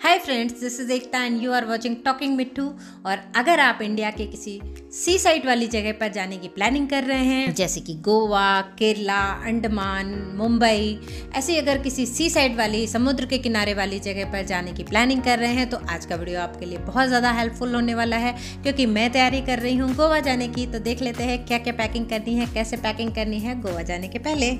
Hi friends, this is Ekta and you are watching talking Mitthu. और अगर आप इंडिया के किसी सी साइड वाली जगह पर जाने की प्लानिंग कर रहे हैं, जैसे कि गोवा, केरला, अंडमान, मुंबई, ऐसी अगर किसी सी साइड वाली समुद्र के किनारे वाली जगह पर जाने की प्लानिंग कर रहे हैं तो आज का वीडियो आपके लिए बहुत ज़्यादा हेल्पफुल होने वाला है, क्योंकि मैं तैयारी कर रही हूँ गोवा जाने की। तो देख लेते हैं क्या क्या पैकिंग करनी है, कैसे पैकिंग करनी है गोवा जाने के पहले।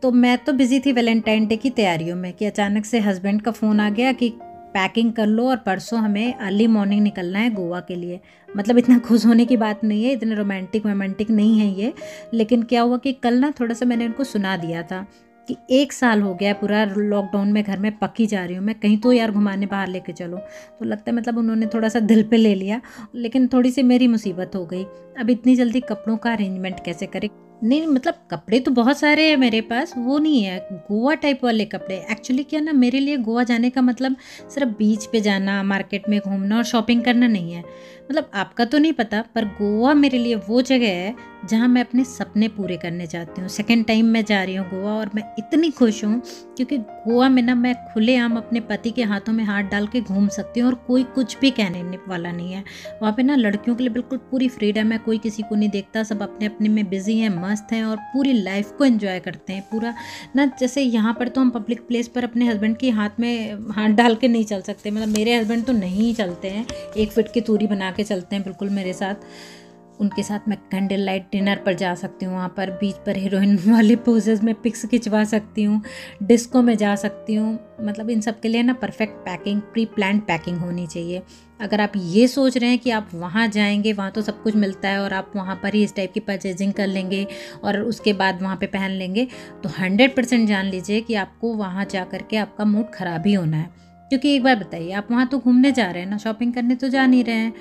तो मैं तो बिज़ी थी वैलेंटाइन डे की तैयारियों में कि अचानक से हस्बैंड का फ़ोन आ गया कि पैकिंग कर लो और परसों हमें अर्ली मॉर्निंग निकलना है गोवा के लिए। मतलब इतना खुश होने की बात नहीं है, इतने रोमांटिक नहीं है ये। लेकिन क्या हुआ कि कल ना थोड़ा सा मैंने उनको सुना दिया था कि 1 साल हो गया पूरा लॉकडाउन में घर में पकी जा रही हूँ मैं, कहीं तो यार घुमाने बाहर लेके चलो। तो लगता है मतलब उन्होंने थोड़ा सा दिल पे ले लिया, लेकिन थोड़ी सी मेरी मुसीबत हो गई। अब इतनी जल्दी कपड़ों का अरेंजमेंट कैसे करें? नहीं मतलब कपड़े तो बहुत सारे हैं मेरे पास, वो नहीं है गोवा टाइप वाले कपड़े। एक्चुअली क्या ना, मेरे लिए गोवा जाने का मतलब सिर्फ बीच पे जाना, मार्केट में घूमना और शॉपिंग करना नहीं है। मतलब आपका तो नहीं पता, पर गोवा मेरे लिए वो जगह है जहाँ मैं अपने सपने पूरे करने चाहती हूँ। सेकेंड टाइम मैं जा रही हूँ गोवा और मैं इतनी खुश हूँ क्योंकि गोवा में ना मैं खुलेआम अपने पति के हाथों में हाथ डाल के घूम सकती हूँ और कोई कुछ भी कहने वाला नहीं है। वहाँ पे ना लड़कियों के लिए बिल्कुल पूरी फ्रीडम है, कोई किसी को नहीं देखता, सब अपने अपने में बिजी हैं, मस्त हैं और पूरी लाइफ को एंजॉय करते हैं पूरा ना। जैसे यहाँ पर तो हम पब्लिक प्लेस पर अपने हस्बैंड के हाथ में हाथ डाल के नहीं चल सकते। मतलब मेरे हस्बैंड तो नहीं चलते हैं, 1 फीट की दूरी बना के चलते हैं बिल्कुल मेरे साथ। उनके साथ मैं कैंडल लाइट डिनर पर जा सकती हूँ, वहाँ पर बीच पर हीरोइन वाले पोजेस में पिक्स खिंचवा सकती हूँ, डिस्को में जा सकती हूँ। मतलब इन सब के लिए ना perfect packing, pre planned packing होनी चाहिए। अगर आप ये सोच रहे हैं कि आप वहाँ जाएंगे, वहाँ तो सब कुछ मिलता है और आप वहाँ पर ही इस टाइप की परचेजिंग कर लेंगे और उसके बाद वहाँ पे पहन लेंगे, तो 100% जान लीजिए कि आपको वहाँ जा कर के आपका मूड ख़राब ही होना है। क्योंकि एक बार बताइए, आप वहाँ तो घूमने जा रहे हैं ना, शॉपिंग करने तो जा नहीं रहे हैं।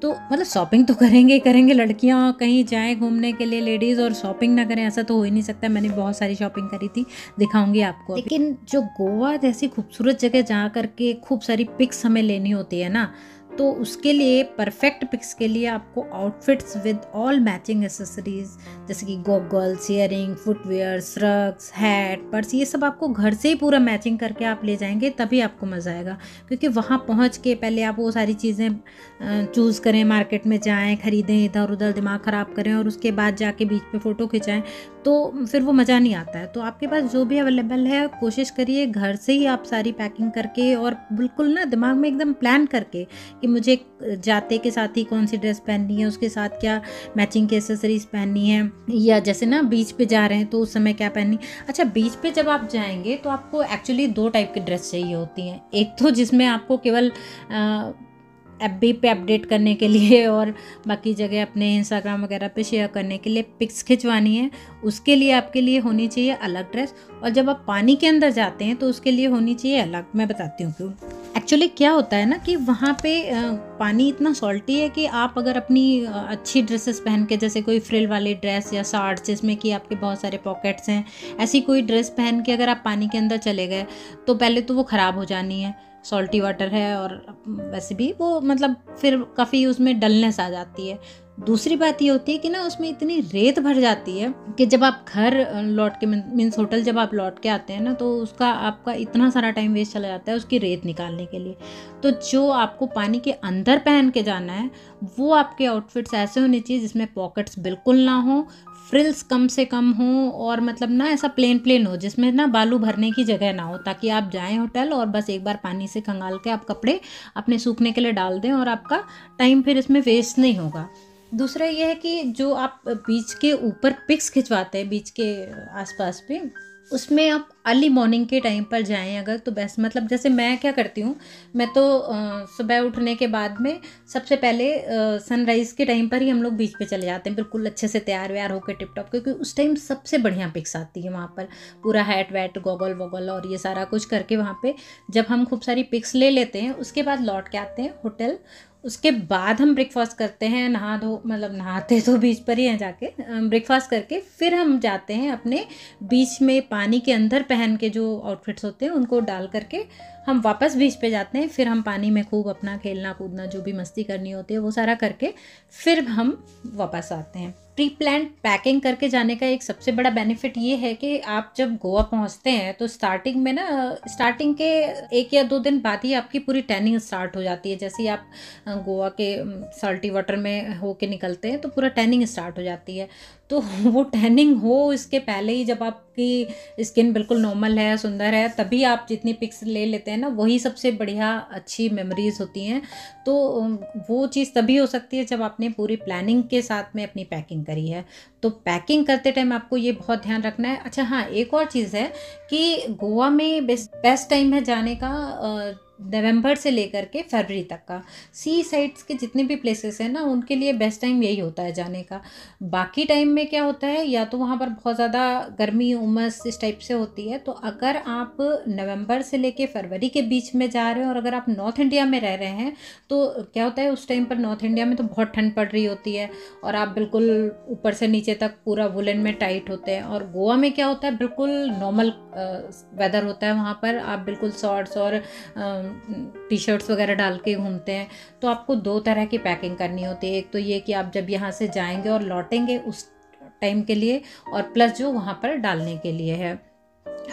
तो मतलब शॉपिंग तो करेंगे ही करेंगे, लड़कियाँ कहीं जाएं घूमने के लिए लेडीज़ और शॉपिंग ना करें, ऐसा तो हो ही नहीं सकता। मैंने बहुत सारी शॉपिंग करी थी, दिखाऊंगी आपको। लेकिन जो गोवा जैसी खूबसूरत जगह जा करके खूब सारी पिक्स हमें लेनी होती है ना, तो उसके लिए परफेक्ट पिक्स के लिए आपको outfits with all matching accessories, जैसे कि goggles, earring, footwear, shrugs, hat, purse, ये सब आपको घर से ही पूरा मैचिंग करके आप ले जाएंगे, तभी आपको मज़ा आएगा। क्योंकि वहाँ पहुँच के पहले आप वो सारी चीज़ें चूज़ करें, मार्केट में जाएं, ख़रीदें, इधर उधर दिमाग ख़राब करें और उसके बाद जाके बीच पे फ़ोटो खिंचाएं, तो फिर वो मज़ा नहीं आता है। तो आपके पास जो भी अवेलेबल है कोशिश करिए घर से ही आप सारी पैकिंग करके और बिल्कुल ना दिमाग में एकदम प्लान करके कि मुझे जाते के साथ ही कौन सी ड्रेस पहननी है, उसके साथ क्या मैचिंग की एसेसरीज पहननी है, या जैसे ना बीच पे जा रहे हैं तो उस समय क्या पहननी। अच्छा, बीच पे जब आप जाएंगे तो आपको एक्चुअली 2 टाइप की ड्रेस चाहिए होती हैं। एक तो जिसमें आपको केवल एफबी पे अपडेट करने के लिए और बाकी जगह अपने इंस्टाग्राम वगैरह पे शेयर करने के लिए पिक्स खिंचवानी है, उसके लिए आपके लिए होनी चाहिए अलग ड्रेस। और जब आप पानी के अंदर जाते हैं तो उसके लिए होनी चाहिए अलग। मैं बताती हूँ क्यों। एक्चुअली क्या होता है ना कि वहाँ पे पानी इतना सॉल्टी है कि आप अगर अपनी अच्छी ड्रेसेस पहन के, जैसे कोई फ्रिल वाली ड्रेस या शॉर्ट्स जिसमें कि आपके बहुत सारे पॉकेट्स हैं, ऐसी कोई ड्रेस पहन के अगर आप पानी के अंदर चले गए तो पहले तो वो ख़राब हो जानी है, सॉल्टी वाटर है और वैसे भी वो मतलब फिर काफ़ी उसमें डलनेस आ जाती है। दूसरी बात ये होती है कि ना उसमें इतनी रेत भर जाती है कि जब आप घर लौट के मीन्स होटल जब आप लौट के आते हैं ना, तो उसका आपका इतना सारा टाइम वेस्ट चला जाता है उसकी रेत निकालने के लिए। तो जो आपको पानी के अंदर पहन के जाना है वो आपके आउटफिट्स ऐसे होने चाहिए जिसमें पॉकेट्स बिल्कुल ना हो, फ्रिल्स कम से कम हो और मतलब ना ऐसा प्लेन हो जिसमें ना बालू भरने की जगह ना हो, ताकि आप जाएं होटल और बस एक बार पानी से खंगाल के आप कपड़े अपने सूखने के लिए डाल दें और आपका टाइम फिर इसमें वेस्ट नहीं होगा। दूसरा ये है कि जो आप बीच के ऊपर पिक्स खिंचवाते हैं बीच के आसपास पे, उसमें आप अर्ली मॉर्निंग के टाइम पर जाएं अगर तो बेस्ट। मतलब जैसे मैं क्या करती हूँ, मैं तो सुबह उठने के बाद में सबसे पहले सनराइज़ के टाइम पर ही हम लोग बीच पे चले जाते हैं, बिल्कुल अच्छे से तैयार व्यार होकर टिप टॉप, क्योंकि उस टाइम सबसे बढ़िया पिक्स आती है वहाँ पर। पूरा हैट वैट गॉगल वॉगल और ये सारा कुछ करके वहाँ पे जब हम खूब सारी पिक्स ले लेते हैं, उसके बाद लौट के आते हैं होटल। उसके बाद हम ब्रेकफास्ट करते हैं, नहा धो, मतलब नहाते तो बीच पर ही हैं जाके, ब्रेकफास्ट करके फिर हम जाते हैं अपने बीच में पानी के अंदर पहन के जो आउटफिट्स होते हैं उनको डाल करके हम वापस बीच पे जाते हैं। फिर हम पानी में खूब अपना खेलना कूदना जो भी मस्ती करनी होती है वो सारा करके फिर हम वापस आते हैं। प्री प्लान्ड पैकिंग करके जाने का एक सबसे बड़ा बेनिफिट ये है कि आप जब गोवा पहुंचते हैं तो स्टार्टिंग में ना, स्टार्टिंग के 1 या 2 दिन बाद ही आपकी पूरी टैनिंग स्टार्ट हो जाती है। जैसे ही आप गोवा के साल्टी वाटर में होके निकलते हैं तो पूरा टैनिंग स्टार्ट हो जाती है। तो वो टैनिंग हो इसके पहले ही, जब आपकी स्किन बिल्कुल नॉर्मल है, सुंदर है, तभी आप जितनी पिक्स ले लेते हैं ना, वही सबसे बढ़िया अच्छी मेमोरीज होती हैं। तो वो चीज़ तभी हो सकती है जब आपने पूरी प्लानिंग के साथ में अपनी पैकिंग करी है। तो पैकिंग करते टाइम आपको ये बहुत ध्यान रखना है। अच्छा हाँ, एक और चीज़ है कि गोवा में बेस्ट टाइम है जाने का नवंबर से लेकर के फरवरी तक का। सी साइड्स के जितने भी प्लेसेस हैं ना, उनके लिए बेस्ट टाइम यही होता है जाने का। बाकी टाइम में क्या होता है, या तो वहाँ पर बहुत ज़्यादा गर्मी उमस इस टाइप से होती है। तो अगर आप नवंबर से लेके फरवरी के बीच में जा रहे हैं और अगर आप नॉर्थ इंडिया में रह रहे हैं तो क्या होता है, उस टाइम पर नॉर्थ इंडिया में तो बहुत ठंड पड़ रही होती है और आप बिल्कुल ऊपर से नीचे तक पूरा वुलन में टाइट होते हैं। और गोवा में क्या होता है, बिल्कुल नॉर्मल वेदर होता है। वहाँ पर आप बिल्कुल शॉर्ट्स और टी शर्ट्स वगैरह डाल के घूमते हैं। तो आपको 2 तरह की पैकिंग करनी होती है। एक तो ये कि आप जब यहाँ से जाएंगे और लौटेंगे उस टाइम के लिए, और प्लस जो वहाँ पर डालने के लिए है।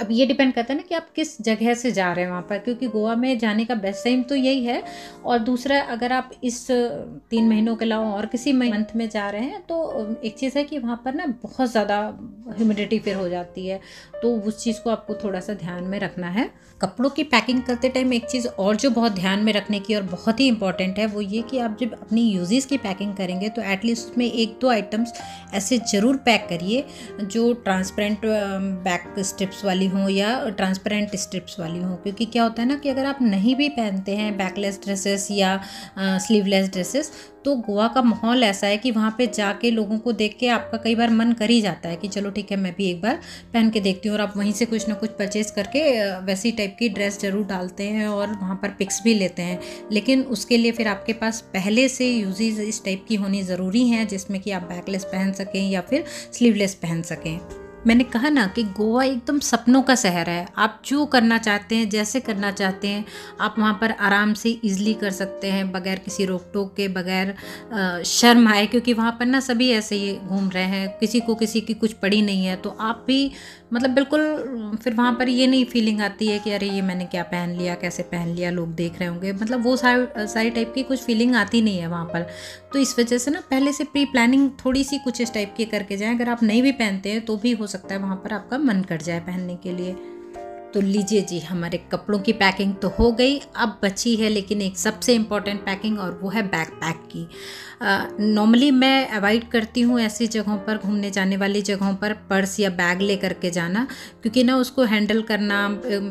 अब ये डिपेंड करता है ना कि आप किस जगह से जा रहे हैं वहाँ पर, क्योंकि गोवा में जाने का बेस्ट टाइम तो यही है। और दूसरा, अगर आप इस 3 महीनों के अलावा और किसी मंथ में जा रहे हैं तो एक चीज़ है कि वहाँ पर ना बहुत ज़्यादा ह्यूमिडिटी फिर हो जाती है। तो उस चीज़ को आपको थोड़ा सा ध्यान में रखना है। कपड़ों की पैकिंग करते टाइम एक चीज़ और जो बहुत ध्यान में रखने की और बहुत ही इंपॉर्टेंट है, वो ये कि आप जब अपनी यूजेस की पैकिंग करेंगे तो एटलीस्ट उसमें 1-2 आइटम्स ऐसे ज़रूर पैक करिए जो ट्रांसपेरेंट बैक स्ट्रिप्स वाली हों या ट्रांसपेरेंट स्ट्रिप्स वाली हों। क्योंकि क्या होता है ना कि अगर आप नहीं भी पहनते हैं बैकलेस ड्रेसेस या स्लीवलेस ड्रेसेस, तो गोवा का माहौल ऐसा है कि वहाँ पे जाके लोगों को देख के आपका कई बार मन कर ही जाता है कि चलो ठीक है, मैं भी एक बार पहन के देखती हूँ। और आप वहीं से कुछ ना कुछ परचेज़ करके वैसी टाइप की ड्रेस ज़रूर डालते हैं और वहाँ पर पिक्स भी लेते हैं। लेकिन उसके लिए फिर आपके पास पहले से यूजेस इस टाइप की होनी ज़रूरी हैं, जिसमें कि आप बैकलेस पहन सकें या फिर स्लीवलेस पहन सकें। मैंने कहा ना कि गोवा एकदम सपनों का शहर है। आप जो करना चाहते हैं, जैसे करना चाहते हैं, आप वहाँ पर आराम से इजीली कर सकते हैं, बगैर किसी रोक टोक के, बगैर शर्म आए। क्योंकि वहाँ पर ना सभी ऐसे ही घूम रहे हैं, किसी को किसी की कुछ पड़ी नहीं है। तो आप भी मतलब बिल्कुल फिर वहाँ पर ये नहीं फीलिंग आती है कि अरे ये मैंने क्या पहन लिया, कैसे पहन लिया, लोग देख रहे होंगे। मतलब वो सारी टाइप की कुछ फीलिंग आती नहीं है वहाँ पर। तो इस वजह से ना पहले से प्री प्लानिंग थोड़ी सी कुछ इस टाइप की करके जाएं। अगर आप नहीं भी पहनते हैं तो भी हो सकता है वहाँ पर आपका मन कर जाए पहनने के लिए। तो लीजिए जी, हमारे कपड़ों की पैकिंग तो हो गई। अब बची है लेकिन एक सबसे इम्पॉर्टेंट पैकिंग, और वो है बैकपैक की। नॉर्मली मैं अवॉइड करती हूँ ऐसी जगहों पर, घूमने जाने वाली जगहों पर पर्स या बैग ले करके जाना, क्योंकि ना उसको हैंडल करना,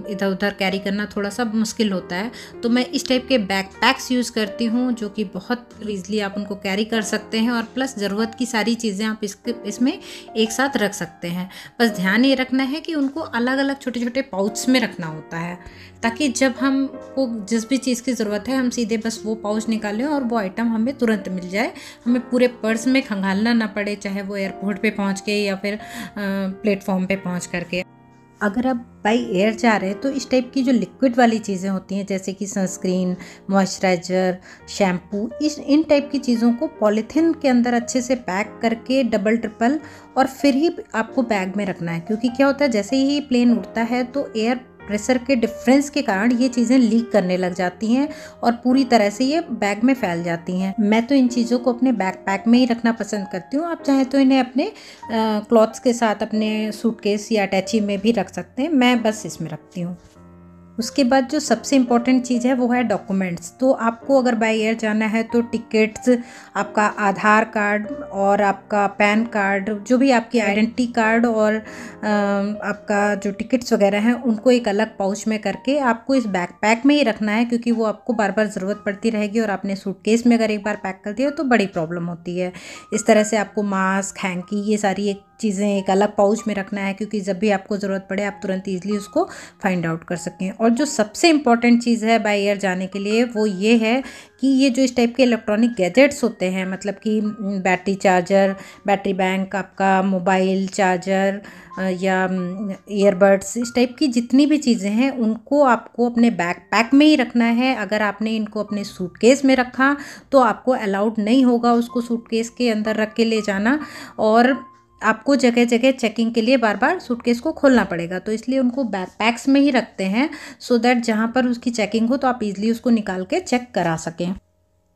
इधर उधर कैरी करना थोड़ा सा मुश्किल होता है। तो मैं इस टाइप के बैकपैक्स यूज़ करती हूँ जो कि बहुत ईज़िली आप उनको कैरी कर सकते हैं, और प्लस ज़रूरत की सारी चीज़ें आप इसमें एक साथ रख सकते हैं। बस ध्यान ये रखना है कि उनको अलग अलग छोटे छोटे पाउच में रखना होता है, ताकि जब हमको जिस भी चीज़ की ज़रूरत है हम सीधे बस वो पाउच निकालें और वो आइटम हमें तुरंत मिल जाए, हमें पूरे पर्स में खंगालना ना पड़े, चाहे वो एयरपोर्ट पे पहुंच के या फिर प्लेटफॉर्म पे पहुंच करके। अगर आप बाई एयर जा रहे हैं तो इस टाइप की जो लिक्विड वाली चीज़ें होती हैं, जैसे कि सनस्क्रीन, मॉइस्चराइज़र, शैम्पू, इन टाइप की चीज़ों को पॉलीथीन के अंदर अच्छे से पैक करके डबल ट्रिपल और फिर ही आपको बैग में रखना है। क्योंकि क्या होता है, जैसे ही प्लेन उड़ता है तो एयर प्रेशर के डिफरेंस के कारण ये चीज़ें लीक करने लग जाती हैं और पूरी तरह से ये बैग में फैल जाती हैं। मैं तो इन चीज़ों को अपने बैकपैक में ही रखना पसंद करती हूँ। आप चाहे तो इन्हें अपने क्लॉथ्स के साथ अपने सूटकेस या अटैची में भी रख सकते हैं, मैं बस इसमें रखती हूँ। उसके बाद जो सबसे इम्पॉर्टेंट चीज़ है वो है डॉक्यूमेंट्स। तो आपको अगर बाय एयर जाना है तो टिकट्स, आपका आधार कार्ड और आपका पैन कार्ड, जो भी आपकी आइडेंटिटी कार्ड और आपका जो टिकट्स वगैरह हैं, उनको एक अलग पाउच में करके आपको इस बैकपैक में ही रखना है, क्योंकि वो आपको बार बार ज़रूरत पड़ती रहेगी। और आपने सूटकेस में अगर एक बार पैक कर दिया तो बड़ी प्रॉब्लम होती है। इस तरह से आपको मास्क, हैंकी, ये सारी एक चीज़ें एक अलग पाउच में रखना है, क्योंकि जब भी आपको ज़रूरत पड़े आप तुरंत ईजिली उसको फाइंड आउट कर सकें। और जो सबसे इम्पॉर्टेंट चीज़ है बाय एयर जाने के लिए वो ये है कि ये जो इस टाइप के इलेक्ट्रॉनिक गैजेट्स होते हैं, मतलब कि बैटरी चार्जर, बैटरी बैंक, आपका मोबाइल चार्जर या ईयरबड्स, इस टाइप की जितनी भी चीज़ें हैं उनको आपको अपने बैकपैक में ही रखना है। अगर आपने इनको अपने सूटकेस में रखा तो आपको अलाउड नहीं होगा उसको सूटकेस के अंदर रख के ले जाना, और आपको जगह जगह चेकिंग के लिए बार बार सूटकेस को खोलना पड़ेगा। तो इसलिए उनको बैकपैक्स में ही रखते हैं, सो दैट जहाँ पर उसकी चेकिंग हो तो आप इजीली उसको निकाल के चेक करा सकें।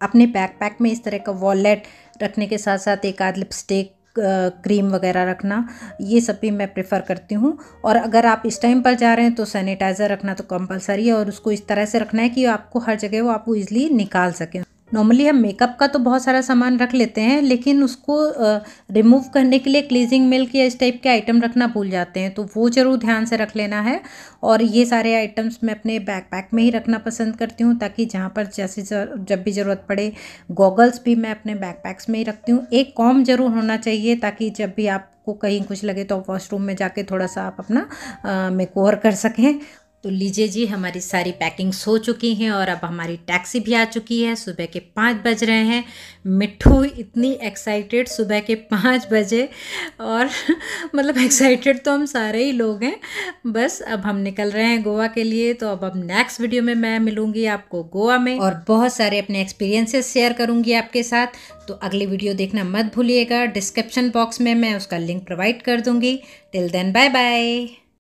अपने बैकपैक में इस तरह का वॉलेट रखने के साथ साथ एक आध लिपस्टिक, क्रीम वगैरह रखना, ये सब भी मैं प्रेफर करती हूँ। और अगर आप इस टाइम पर जा रहे हैं तो सैनिटाइज़र रखना तो कंपलसरी है, और उसको इस तरह से रखना है कि आपको हर जगह वो आप ईज़िली निकाल सकें। नॉर्मली हम मेकअप का तो बहुत सारा सामान रख लेते हैं, लेकिन उसको रिमूव करने के लिए क्लीजिंग मिल्क या इस टाइप के आइटम रखना भूल जाते हैं, तो वो ज़रूर ध्यान से रख लेना है। और ये सारे आइटम्स मैं अपने बैकपैक में ही रखना पसंद करती हूँ, ताकि जहाँ पर जैसे जब भी ज़रूरत पड़े। गॉगल्स भी मैं अपने बैकपैक्स में ही रखती हूँ। एक कॉम ज़रूर होना चाहिए, ताकि जब भी आपको कहीं कुछ लगे तो वॉशरूम में जाके थोड़ा सा आप अपना मेकओवर कर सकें। तो लीजिए जी, हमारी सारी पैकिंग्स हो चुकी हैं और अब हमारी टैक्सी भी आ चुकी है। सुबह के 5 बज रहे हैं। मिट्ठू इतनी एक्साइटेड सुबह के 5 बजे, और मतलब एक्साइटेड तो हम सारे ही लोग हैं। बस अब हम निकल रहे हैं गोवा के लिए। तो अब नेक्स्ट वीडियो में मैं मिलूँगी आपको गोवा में, और बहुत सारे अपने एक्सपीरियंसेस शेयर करूँगी आपके साथ। तो अगली वीडियो देखना मत भूलिएगा। डिस्क्रिप्शन बॉक्स में मैं उसका लिंक प्रोवाइड कर दूँगी। Till then, bye bye.